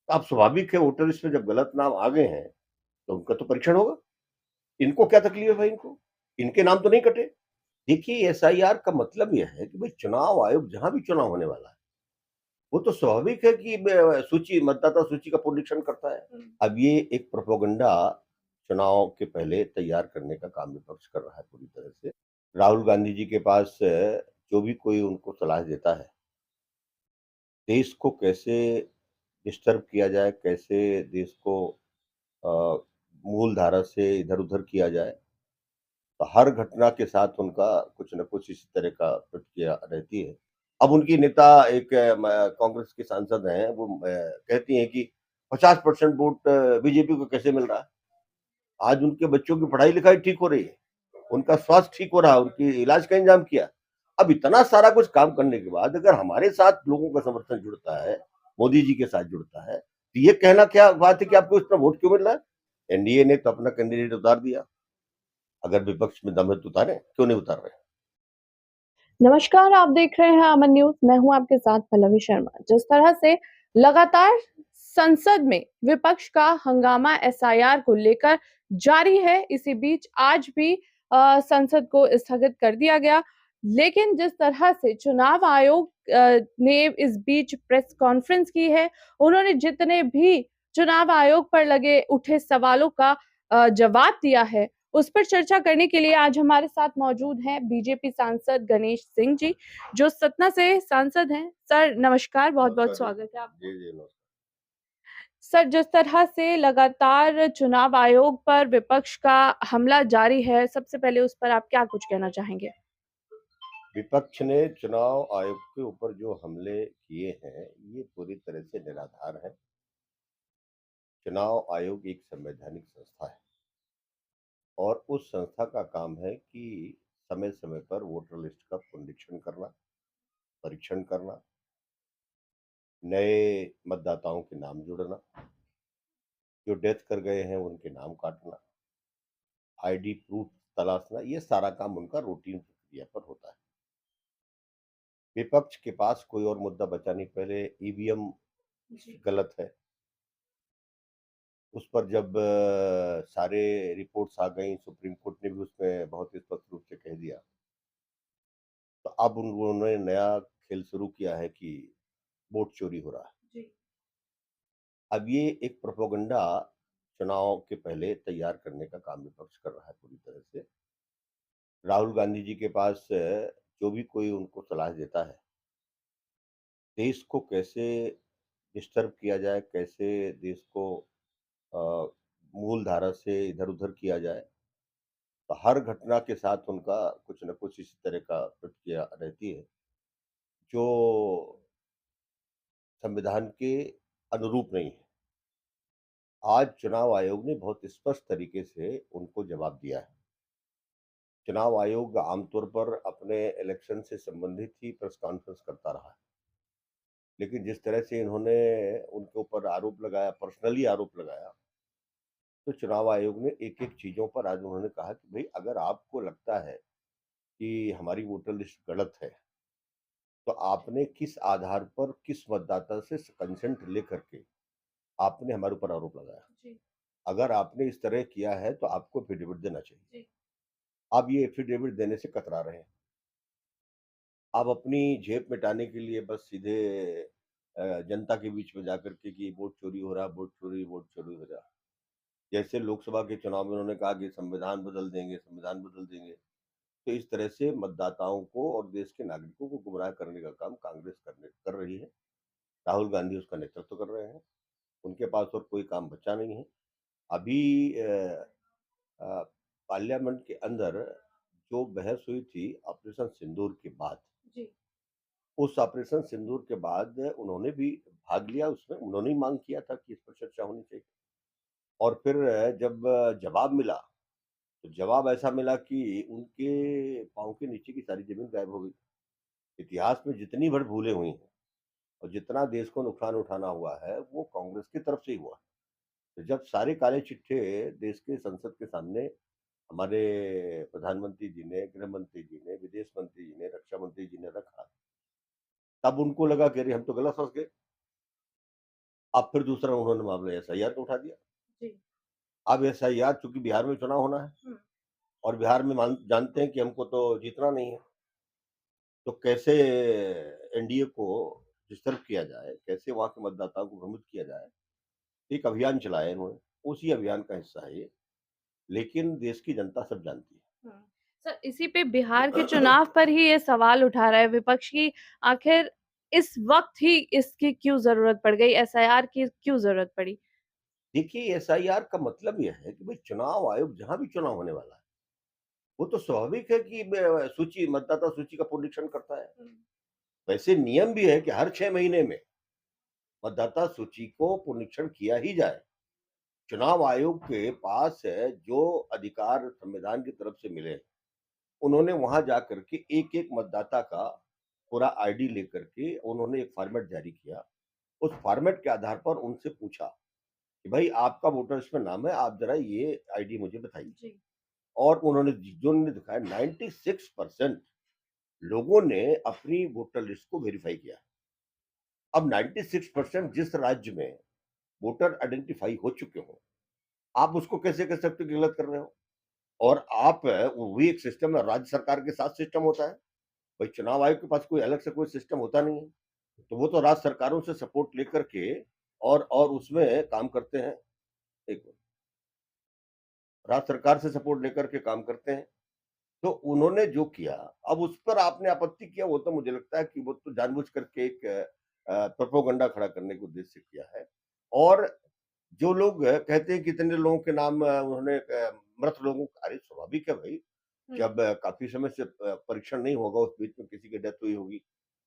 तो अब स्वाभाविक है वोटर लिस्ट में जब गलत नाम आ गए हैं, तो उनका तो परीक्षण होगा। इनको क्या तकलीफ है भाई इनको? इनके नाम तो नहीं कटे। देखिए एसआईआर का मतलब ये है कि भाई चुनाव आयोग जहाँ भी चुनाव होने वाला है, वो तो स्वाभाविक है कि सूची मतदाता सूची का पुनरीक्षण करता है। अब ये एक प्रोपेगेंडा चुनाव के पहले तैयार करने का काम विपक्ष कर रहा है पूरी तरह से। राहुल गांधी जी के पास जो भी कोई उनको सलाह देता है, देश को कैसे डिस्टर्ब किया जाए, कैसे देश को अ, मूल धारा से इधर-उधर किया जाए, तो हर घटना के साथ उनका कुछ न कुछ इसी तरह का प्रतिक्रिया रहती है। अब उनकी नेता एक कांग्रेस की सांसद हैं, वो कहती हैं कि 50% वोट बीजेपी को कैसे मिल रहा है? आज उनके बच्चों की पढ़ाई-लिखाई ठीक हो रही है, उनका स्वास्थ्य ठीक हो रहा है, उनकी इलाज का इंतज़ाम किया। अब इतना सारा कुछ काम करने के बाद अगर हमारे साथ लोगों का समर्थन जुड़ता है, मोदी जी के साथ जुड़ता है, तो ये कहना क्या बात है कि आपको इतना वोट क्यों मिल रहा है? एनडीए ने तो अपना कैंडिडेट उतार दिया। अगर विपक्ष में दम है तो उतारें, क्यों नहीं उतार रहे? नमस्कार, आप देख रहे हैं अमन न्यूज। मैं हूं आपके साथ पल्लवी शर्मा। जिस तरह से लगातार संसद में विपक्ष का हंगामा एसआईआर को लेकर जारी है, इसी बीच आज भी संसद को स्थगित कर दिया गया। लेकिन जिस तरह से चुनाव आयोग ने इस बीच प्रेस कॉन्फ्रेंस की है, उन्होंने जितने भी चुनाव आयोग पर लगे उठे सवालों का जवाब दिया है, उस पर चर्चा करने के लिए आज हमारे साथ मौजूद हैं बीजेपी सांसद गणेश सिंह जी, जो सतना से सांसद हैं। सर नमस्कार, बहुत-बहुत नमस्कार जी। स्वागत है आपका। जी, जी, नमस्कार। सर, जिस तरह से लगातार चुनाव आयोग पर विपक्ष का हमला जारी है, सबसे पहले उस पर आप क्या कुछ कहना चाहेंगे? विपक्ष ने चुनाव आयोग के ऊपर जो हमले किए हैं, ये पूरी तरह से निराधार है। चुनाव आयोग एक संवैधानिक संस्था है और उस संस्था का काम है कि समय-समय पर वोटर लिस्ट का पुनरीक्षण करना, परीक्षण करना, नए मतदाताओं के नाम जोड़ना, जो डेथ कर गए हैं उनके नाम काटना, आईडी प्रूफ तलाशना, ये सारा काम उनका रूटीन प्रक्रिया पर होता है। विपक्ष के पास कोई और मुद्दा बचा नहीं, पहले ईवीएम गलत है, उस पर जब सारे रिपोर्ट्स आ गई, सुप्रीम कोर्ट ने भी उसमें बहुत स्पष्ट रूप से कह दिया, तो अब उन्होंने नया खेल शुरू किया है कि वोट चोरी हो रहा है। जी। अब ये एक प्रोपेगेंडा चुनाव के पहले तैयार करने का काम विपक्ष कर रहा है पूरी तरह से। राहुल गांधी जी के पास जो भी कोई उनको सलाह देता है, देश को कैसे डिस्टर्ब किया जाए, कैसे देश को अ, मूल धारा से इधर-उधर किया जाए, तो हर घटना के साथ उनका कुछ न कुछ इसी तरह का प्रतिक्रिया रहती है, जो संविधान के अनुरूप नहीं है। आज चुनाव आयोग ने बहुत स्पष्ट तरीके से उनको जवाब दिया है। चुनाव आयोग आमतौर पर अपने इलेक्शन से संबंधित ही प्रेस कॉन्फ्रेंस करता रहा है। लेकिन जिस तरह से इन्होंने उनके ऊपर आरोप लगाया, पर्सनली आरोप लगाया, तो चुनाव आयोग ने एक-एक चीज़ों पर आज उन्होंने कहा कि भई अगर आपको लगता है कि हमारी वोटर लिस्ट गलत है, तो आपने किस आधार पर किस मतदाता से कंसेंट लेकर के आपने हमारे ऊपर आरोप लगाया। जी। अगर आपने इस तरह किया है तो आपको एफिडेविट देना चाहिए। जी। आप ये एफिडेविट देने से कतरा रहे हैं। आप अपनी जेब मिटाने के लिए बस सीधे जनता के बीच में जाकर के कि वोट चोरी हो रहा है, वोट चोरी हो रहा है। जैसे लोकसभा के चुनाव में उन्होंने कहा कि संविधान बदल देंगे, संविधान बदल देंगे। तो इस तरह से मतदाताओं को और देश के नागरिकों को गुमराह करने का काम कांग्रेस कर रही है। राहुल गांधी उसका नेतृत्व कर रहे हैं। उनके पास और कोई काम बचा नहीं है। अभी अ, पार्लियामेंट के अंदर जो बहस हुई थी ऑपरेशन सिंदूर के बाद, जी। उस ऑपरेशन सिंदूर के बाद उन्होंने भी भाग लिया उसमें, उन्होंने ही मांग किया था कि इस पर चर्चा होनी चाहिए। और फिर जब जवाब मिला, तो जवाब ऐसा मिला कि उनके पाँव के नीचे की सारी ज़मीन गायब हो गई। इतिहास में जितनी बार भूलें हुई हैं और जितना देश को नुकसान उठाना हुआ है, वो कांग्रेस की तरफ से ही हुआ। तो जब सारे काले चिट्ठे देश के संसद के सामने हमारे प्रधानमंत्री जी ने, गृह मंत्री जी ने, विदेश मंत्री जी ने, रक्षा मंत्री जी ने रखा, तब उनको लगा कि अरे हम तो गलत फँस गए। अब फिर दूसरा उन्होंने मामला एसआईआर का उठा दिया। जी। अब एसआईआर चूँकि बिहार में चुनाव होना है हुँ। और बिहार में जानते हैं कि हमको तो जीतना नहीं है, तो कैसे एनडीए को डिस्टर्ब किया जाए, कैसे वहाँ के मतदाताओं को भ्रमित किया जाए, एक अभियान चलाया इन्होंने, उसी अभियान का हिस्सा है ये, लेकिन देश की जनता सब जानती हुँ। सर, इसी पे बिहार के है। चुनाव पर ही ये सवाल उठा रहा है विपक्ष की आखिर इस वक़्त ही इसकी क्यों ज़रूरत पड़ गई? एसआईआर की क्यों ज़रूरत पड़ी? देखिए, एसआईआर का मतलब ये है कि भई चुनाव आयोग जहाँ भी चुनाव होने वाला है, वो तो स्वाभाविक है कि सूची मतदाता सूची का पुनरीक्षण करता है। हुँ। वैसे नियम भी है कि हर 6 महीने में मतदाता सूची को पुनरीक्षण किया ही जाए। चुनाव आयोग के पास है जो अधिकार संविधान की तरफ से मिले हैं, उन्होंने वहाँ जाकर के एक-एक मतदाता का पूरा आईडी लेकर के उन्होंने एक फॉर्मेट जारी किया। उस फॉर्मेट के आधार पर उनसे पूछा कि भाई आपका वोटर लिस्ट में नाम है, आप ज़रा ये आईडी मुझे बताइए। जी। और उन्होंने जो उन्होंने दिखाया 96% लोगों ने अपनी वोटर लिस्ट को वेरीफाई किया। अब 96% जिस राज्य में वोटर आइडेंटिफाई हो चुके हों, आप उसको कैसे कह सकते हो कि गलत कर रहे हो? और आप वो भी एक सिस्टम है, राज्य सरकार के साथ सिस्टम होता है। भाई चुनाव आयोग के पास कोई अलग से कोई सिस्टम होता नहीं है। तो वो तो राज्य सरकारों से सपोर्ट लेकर के और उसमें काम करते हैं। एक राज्य सरकार से सपोर्ट लेकर के काम करते हैं। तो उन्होंने जो किया, अब उस पर आपने आपत्ति किया, वो तो मुझे लगता है कि वो तो जानबूझ करके एक प्रोपेगेंडा खड़ा करने के उद्देश्य से किया है। और जो लोग कहते हैं कितने लोगों के नाम उन्होंने मृत लोगों का, अरे स्वाभाविक है भाई, हुँ। जब काफ़ी समय से परीक्षण नहीं होगा, उस बीच में किसी की डेथ हुई होगी,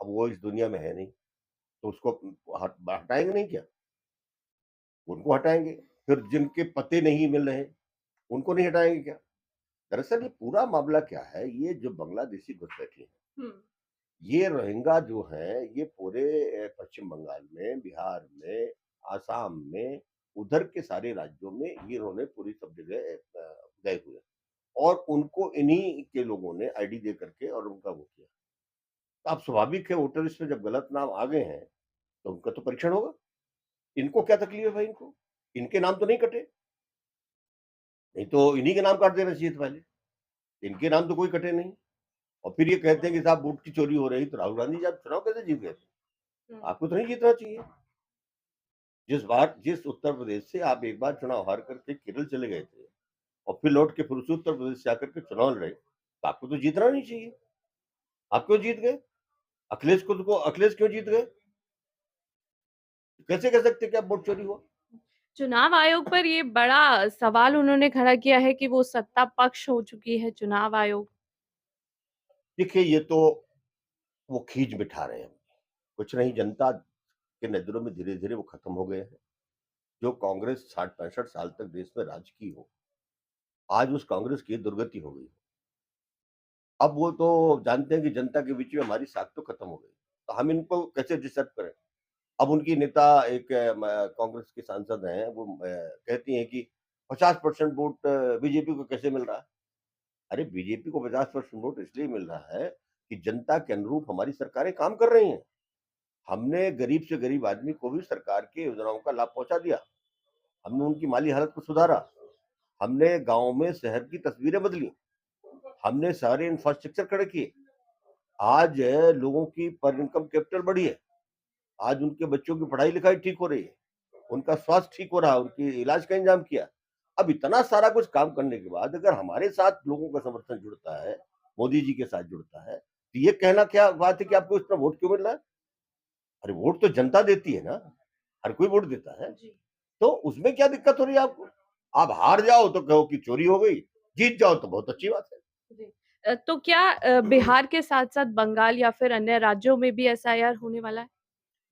अब वो इस दुनिया में है नहीं, तो उसको हटाएँगे नहीं क्या? उनको हटाएँगे। फिर जिनके पते नहीं मिल रहे, उनको नहीं हटाएँगे क्या? दरअसल ये पूरा मामला क्या है, ये जो बांग्लादेशी घुसपैठी हैं, हुँ। ये रोहिंग्या जो हैं, ये पूरे पश्चिम बंगाल में, बिहार में, आसाम में, उधर के सारे राज्यों में ये इन्होंने पूरी सब जगह गए हुए हैं और उनको इन्हीं के लोगों ने आईडी दे करके और उनका वो किया। तो अब स्वाभाविक है वोटर लिस्ट में जब गलत नाम आ गए हैं, तो उनका तो परीक्षण होगा। इनको क्या तकलीफ है भाई इनको? इनके नाम तो नहीं कटे, नहीं तो इन्हीं के नाम काट देना चाहिए था पहले। इनके नाम तो कोई कटे नहीं और फिर ये कहते हैं कि साहब वोट की चोरी हो रही, तो राहुल गांधी जी आप चुनाव कैसे जीत गए थे? हुँ। आपको तो नहीं जीतना चाहिए। जिस उत्तर प्रदेश से आप एक बार चुनाव हार करके केरल चले गए थे और फिर लौट के फिर उसी उत्तर प्रदेश से आकर के चुनाव लड़े, तो आपको तो जीतना नहीं चाहिए। आप क्यों जीत गए? अखिलेश क्यों जीत गए? कैसे कह सकते हैं कि अब वोट चोरी हुआ? चुनाव आयोग पर ये बड़ा सवाल उन्होंने खड़ा किया है कि वो सत्ता पक्ष हो चुकी है चुनाव आयोग। देखिए ये तो वो खींच बिठा रहे हैं। कुछ नहीं, जनता के नज़रों में धीरे-धीरे वो खत्म हो गए हैं। जो कांग्रेस 60-65 साल तक देश में राज की हो, आज उस कांग्रेस की दुर्गति हो गई। अब वो तो जानते हैं कि जनता के बीच में हमारी साख तो खत्म हो गई। तो हम इनको कैसे डिस्टर्ब करें? अब उनकी नेता एक कांग्रेस की सांसद हैं, वो कहती हैं कि 50% वोट बीजेपी को कैसे मिल रहा है? अरे बीजेपी को 50% वोट इसलिए मिल रहा है कि जनता के अनुरूप हमारी सरकारें काम कर रही हैं। हमने गरीब से गरीब आदमी को भी सरकार की योजनाओं का लाभ पहुँचा दिया। हमने उनकी माली हालत को सुधारा। हमने गाँव में शहर की तस्वीरें बदली। हमने सारे इंफ्रास्ट्रक्चर खड़े किए। आज लोगों की पर इनकम कैपिटल बढ़ी है। आज उनके बच्चों की पढ़ाई-लिखाई ठीक हो रही है। उनका स्वास्थ्य ठीक हो रहा है, उनके इलाज का इंतज़ाम किया। अब इतना सारा कुछ काम करने के बाद अगर हमारे साथ लोगों का समर्थन जुड़ता है, मोदी जी के साथ जुड़ता है, तो ये कहना क्या बात है कि आपको इतना वोट क्यों मिल रहा है? अरे वोट तो जनता देती है ना, हर कोई वोट देता है। जी। तो उसमें क्या दिक्कत हो रही है आपको? आप हार जाओ तो कहो कि चोरी हो गई, जीत जाओ तो बहुत अच्छी बात है। जी। तो क्या बिहार के साथ-साथ बंगाल या फिर अन्य राज्यों में भी एसआईआर होने वाला है?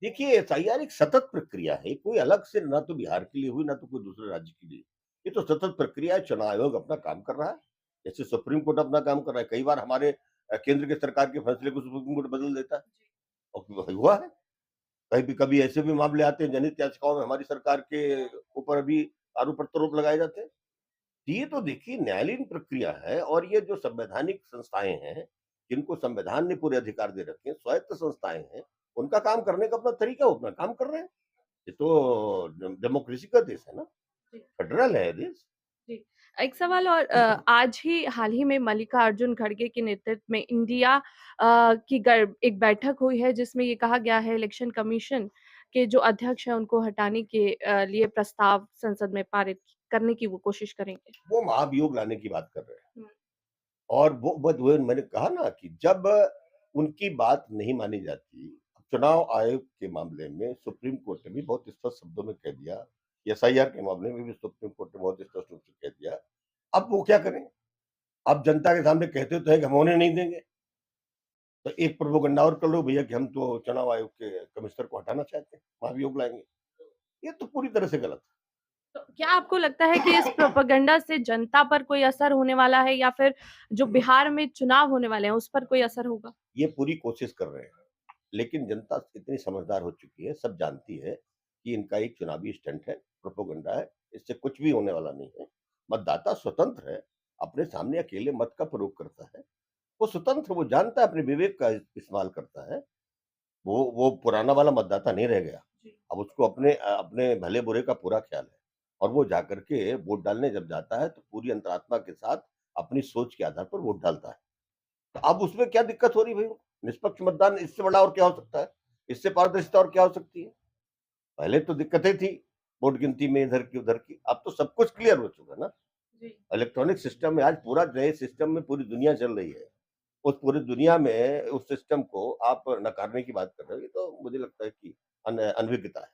देखिए एसआईआर एक सतत प्रक्रिया है, कोई अलग से ना तो बिहार के लिए हुई, ना तो कोई दूसरे राज्य के लिए। ये तो सतत प्रक्रिया है, चुनाव आयोग अपना काम कर रहा है, जैसे सुप्रीम कोर्ट अपना काम कर रहा है। कई बार हमारे केंद्र की सरकार के फैसले को सुप्रीम कोर्ट बदल देता है और हुआ है। कभी कभी ऐसे भी मामले आते हैं जनहित याचिकाओं में हमारी सरकार के ऊपर अभी आरोप प्रत्यारोप लगाए जाते हैं। ये तो देखिए न्यायालयीन प्रक्रिया है और ये जो संवैधानिक संस्थाएँ हैं, जिनको संविधान ने पूरे अधिकार दे रखे हैं, स्वायत्त संस्थाएँ हैं, उनका काम करने का अपना तरीका है, वो अपना काम कर रहे हैं। ये तो डेमोक्रेसी का देश है ना, जी। फेडरल है ये देश। जी। एक सवाल और आज ही हाल ही में मल्लिकार्जुन खड़गे के नेतृत्व में इंडिया की एक बैठक हुई है जिसमें ये कहा गया है इलेक्शन कमीशन के जो अध्यक्ष हैं उनको हटाने के लिए प्रस्ताव संसद में पारित करने की वो कोशिश करेंगे। वो महाभियोग लाने की बात कर रहे हैं। हुँ। और वो मैंने कहा ना कि जब उनकी बात नहीं मानी जाती, चुनाव आयोग के मामले में सुप्रीम कोर्ट ने भी बहुत स्पष्ट शब्दों में कह दिया, एसआईआर के मामले में भी सुप्रीम कोर्ट ने बहुत स्पष्ट रूप से कह दिया। अब वो क्या करें? अब जनता के सामने कहते तो हैं कि हम होने नहीं देंगे। तो एक प्रोपेगेंडा और कर लो भैया कि हम तो चुनाव आयोग के कमिश्नर को हटाना चाहते हैं, महाभियोग लाएँगे। ये तो पूरी तरह से गलत है। तो क्या आपको लगता है कि इस प्रोपेगेंडा से जनता पर कोई असर होने वाला है या फिर जो बिहार में चुनाव होने वाले हैं उस पर कोई असर होगा? ये पूरी कोशिश कर रहे हैं, लेकिन जनता इतनी समझदार हो चुकी है, सब जानती है कि इनका एक चुनावी स्टंट है, प्रोपेगेंडा है, इससे कुछ भी होने वाला नहीं है। मतदाता स्वतंत्र है, अपने सामने अकेले मत का प्रयोग करता है। वो स्वतंत्र, वो जानता है, अपने विवेक का इस्तेमाल करता है। वो पुराना वाला मतदाता नहीं रह गया। जी। अब उसको अपने भले-बुरे का पूरा ख्याल है और वो जाकर के वोट डालने जब जाता है, तो पूरी अंतरात्मा के साथ अपनी सोच के आधार पर वोट डालता है। तो अब उसमें क्या दिक्कत हो रही है भई? निष्पक्ष मतदान इससे बड़ा और क्या हो सकता है? इससे पारदर्शिता और क्या हो सकती है? पहले तो दिक्कतें थी, वोट गिनती में इधर की उधर की, अब तो सब कुछ क्लियर हो चुका है ना। जी। इलेक्ट्रॉनिक सिस्टम में आज पूरा नए सिस्टम में पूरी दुनिया चल रही है। उस पूरी दुनिया में उस सिस्टम को आप नकारने की बात कर रहे हो, ये तो मुझे लगता है कि अनभिज्ञता है।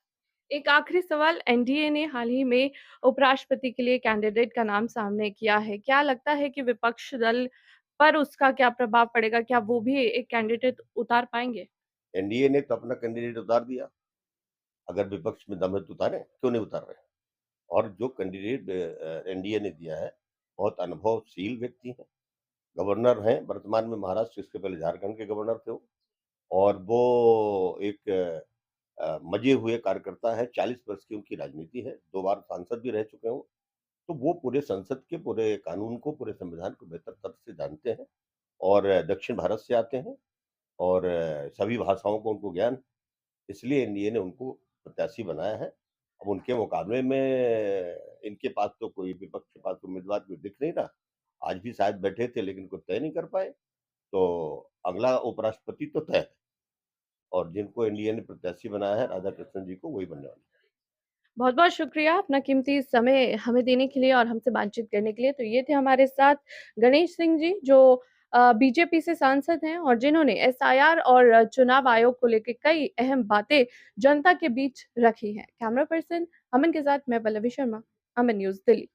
एक आखिरी सवाल एनडीए ने हाल ही में उपराष्ट्रपति के लिए कैंडिडेट का नाम सामने किया है। क्या लगता है कि विपक्ष दल पर उसका क्या प्रभाव पड़ेगा? क्या वो भी एक कैंडिडेट उतार पाएँगे? एनडीए ने तो अपना कैंडिडेट उतार दिया, अगर विपक्ष में दम है तो उतारें, क्यों नहीं उतार रहे? और जो कैंडिडेट एनडीए ने दिया है, बहुत अनुभवशील व्यक्ति हैं, गवर्नर हैं, वर्तमान में महाराष्ट्र, इसके पहले झारखंड के गवर्नर थे वो। और वो एक मजे हुए कार्यकर्ता है, 40 वर्ष की उनकी राजनीति है, 2 बार सांसद भी रह चुके हैं वो। तो वो पूरे संसद के पूरे कानून को, पूरे संविधान को बेहतर तरह से जानते हैं और दक्षिण भारत से आते हैं और सभी भाषाओं को उनको ज्ञान है। इसलिए एनडीए ने उनको प्रत्याशी बनाया है। अब उनके मुकाबले में इनके पास तो कोई, विपक्ष के पास उम्मीदवार कोई दिख नहीं रहा। आज भी शायद बैठे थे लेकिन कुछ तय नहीं कर पाए। तो अगला उपराष्ट्रपति तो तय है और जिनको एनडीए ने प्रत्याशी बनाया है राधाकृष्णन जी को, वही बनने वाले हैं। बहुत-बहुत शुक्रिया अपना कीमती समय हमें देने के लिए और हमसे बातचीत करने के लिए। तो ये थे हमारे साथ गणेश सिंह जी जो बीजेपी से सांसद हैं और जिन्होंने एसआईआर और चुनाव आयोग को लेके कई अहम बातें जनता के बीच रखी हैं। कैमरा पर्सन अमन के साथ मैं पल्लवी शर्मा, अमन न्यूज़ दिल्ली।